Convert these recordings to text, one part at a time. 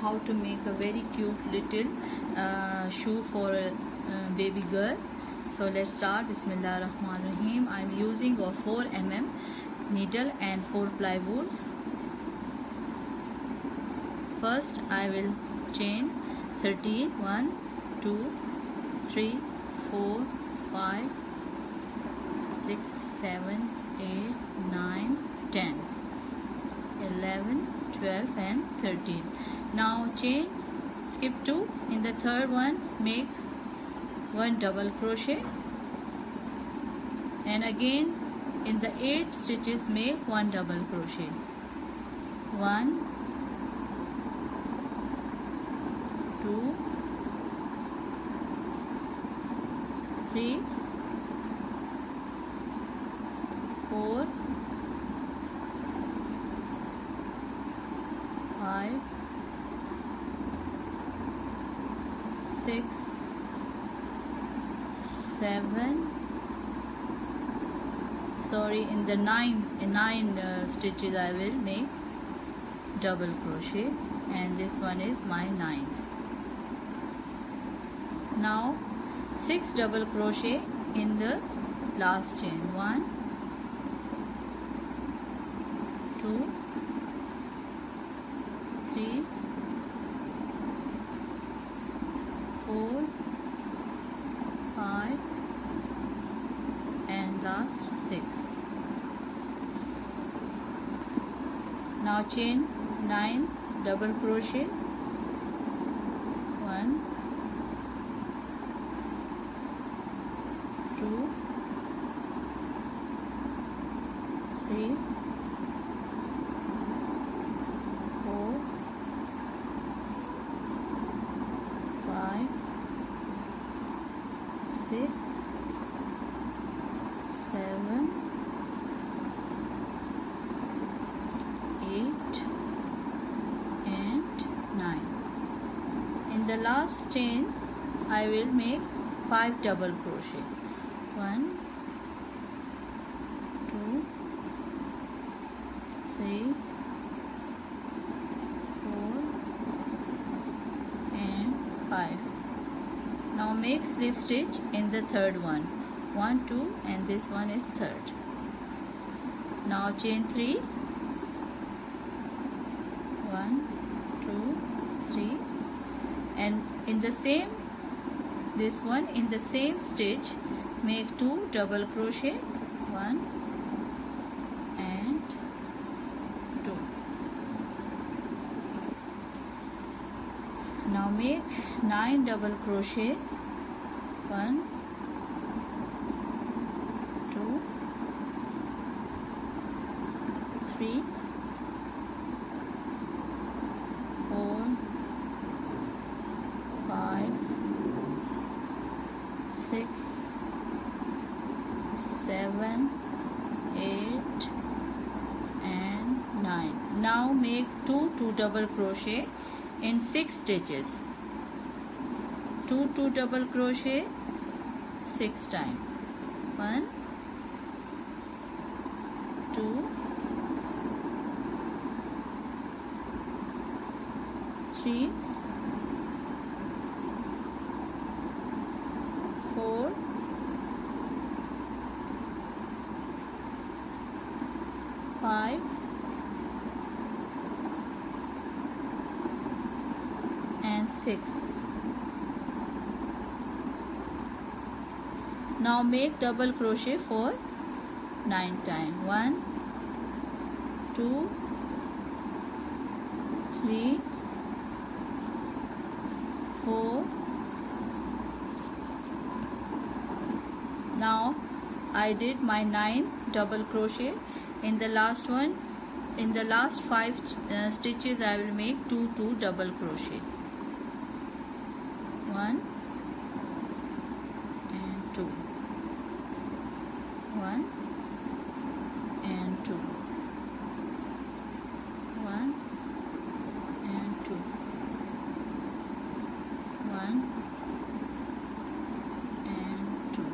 how to make a very cute little shoe for a baby girl. So let's start. Bismillah Rahman Rahim. I'm using a 4 mm needle and 4 ply wool. First I will chain 13, 1, 2, 3, 4, 5, 6, 7, 8, 9, 10, 11, 12 and 13. Now chain, skip 2. In the third one make 1 double crochet, and again in the 8 stitches make 1 double crochet. 1, 2, 3, 4, 5, 6, 7, in the 9 stitches I will make double crochet, and this one is my 9th. Now 6 double crochet in the last chain. 1, 2, 3, 4, 5 and last 6. Now chain 9 double crochet. 1, 2, 3, 4, 5, 6, 7, 8 and 9. In the last chain I will make 5 double crochet. 1, 2, 3, 4 and 5. Now make slip stitch in the third one. 1, 2 and this one is third. Now chain 3. 1, 2, 3, and in the same in the same stitch make 2 double crochet. 1 and 2. Now make 9 double crochet. 1, 2, 3, 4, 5, 6, 7, 8 and 9. Now make 2 double crochet in 6 stitches. 2 double crochet 6 times. 1, 2, 3, 4, 5 and 6. Now make double crochet for 9 times. 1, 2, 3, 4. Now I did my 9 double crochet. In the last one, in the last 5 stitches I will make 2 double crochet. 1 and 2. 1 and 2. 1 and 2. 1 and 2.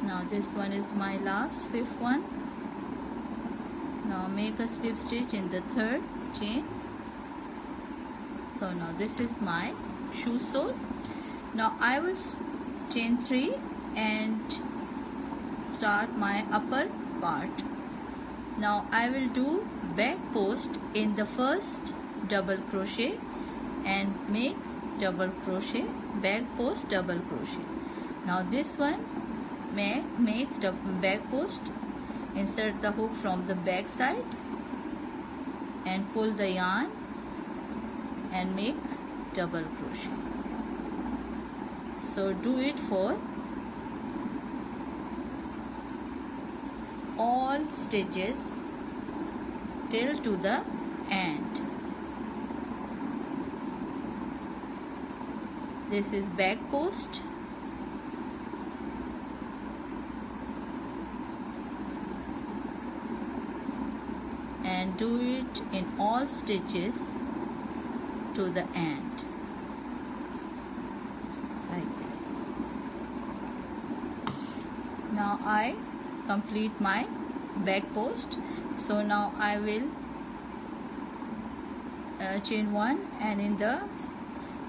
Now this one is my last, fifth one. Now make a slip stitch in the third chain. So now this is my shoe sole. Now I will chain 3 and start my upper part. Now I will do back post in the first double crochet and make double crochet, back post, double crochet. Now this one make the back post, insert the hook from the back side and pull the yarn and make double crochet. So do it for all stitches till to the end. This is back post, and do it in all stitches to the end like this. Now I complete my back post. So now I will chain 1 and in the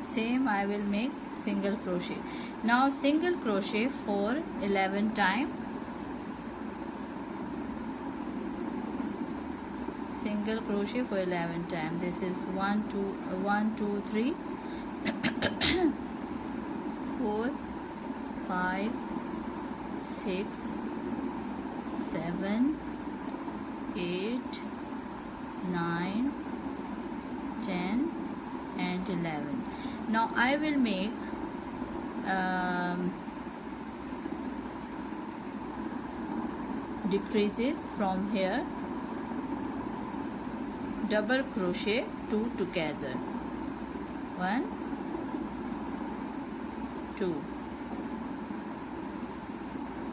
same I will make single crochet. Now single crochet for 11 times. Single crochet for 11 times. This is 1 2 3 4 5 6 7 8 9 10 and 11. Now I will make decreases from here, double crochet 2 together, 1 2,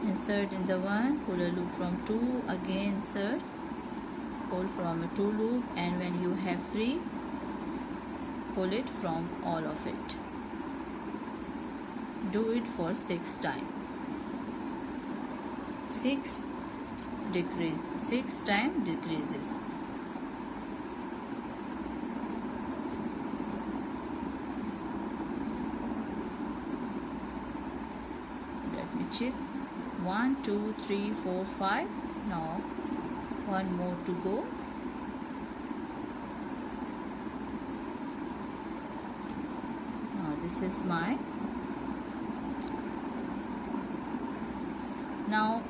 insert in the 1, pull a loop from 2, again insert, pull from a 2 loop, and when you have 3, pull it from all of it. Do it for 6 times. 6 decrease, 6 times decreases. Let me check. 1 2 3 4 5. Now one more to go. This is my, now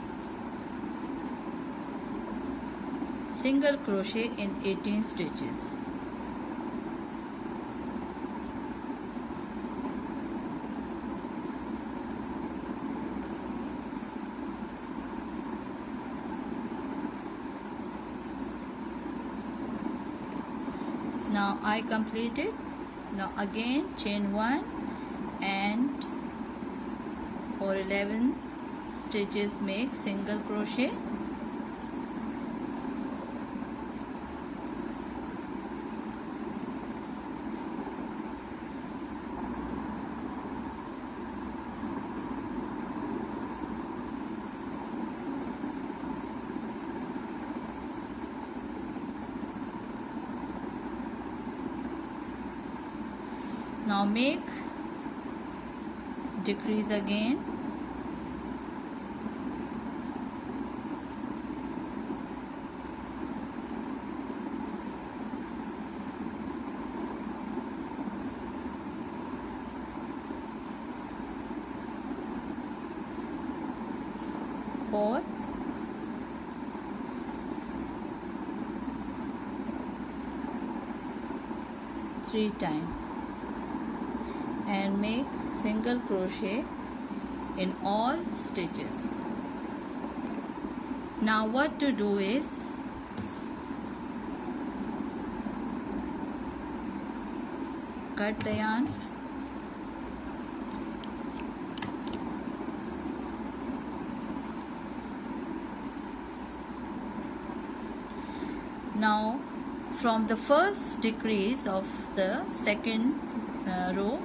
single crochet in 18 stitches. Now I completed. Now again chain 1 and for 11 stitches make single crochet. Now make decrease again, four, three times, and make single crochet in all stitches. Now what to do is cut the yarn, now from the first decrease of the second row,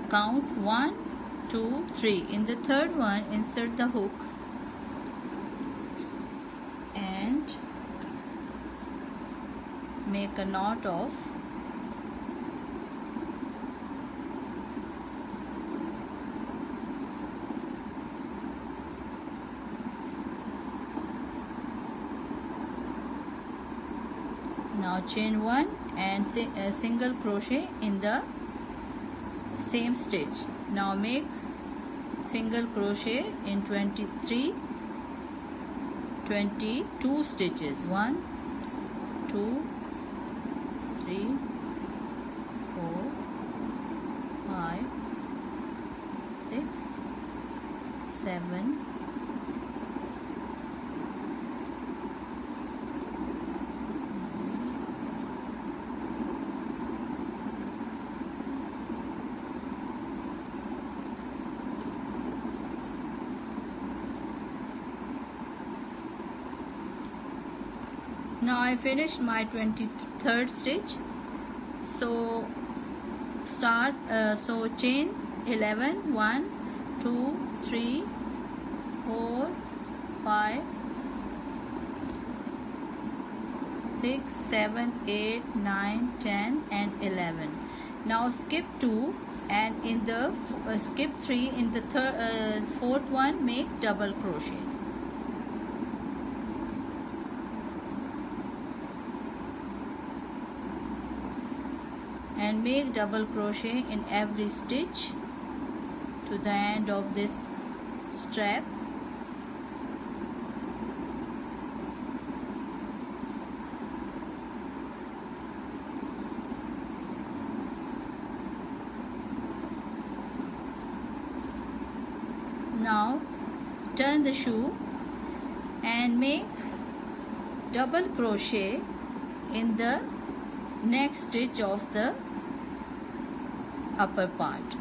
count 1 2, 3. In the third one, insert the hook and make a knot of 1. Now chain 1 and single crochet in the same stitch. Now make single crochet in 22 stitches. 1, 2, 3, 4, 5, 6, 7, 8. Now I finished my 23rd stitch. So start chain 11, 1, 2, 3, 4, 5, 6, 7, 8, 9, 10 and 11. Now skip 2 and in the skip 3 in the fourth one make double crochet. And make double crochet in every stitch to the end of this strap. Now turn the shoe and make double crochet in the next stitch of the upper part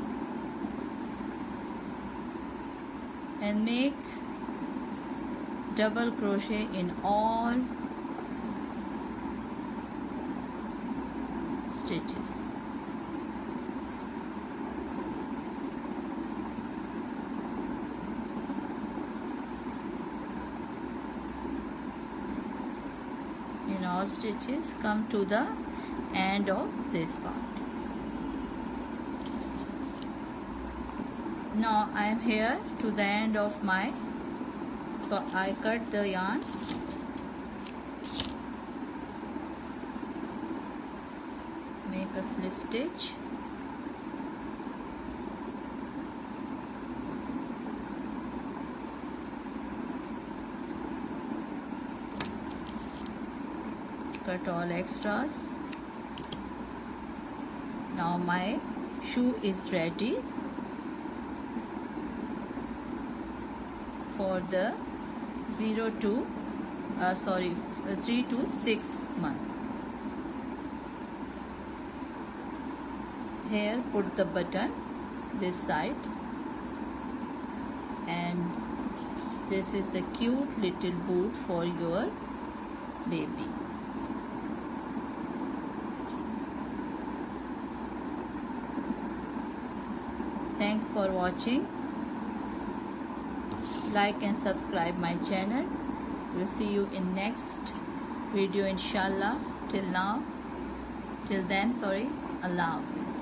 and make double crochet in all stitches. In all stitches, come to the end of this part. Now I am here to the end of my, so I cut the yarn, make a slip stitch, cut all extras. Now my shoe is ready for the 3 to 6 month. Here put the button this side, and this is the cute little boot for your baby. Thanks for watching. Like and subscribe my channel. We'll see you in next video inshallah. Till then, Allah Hafiz.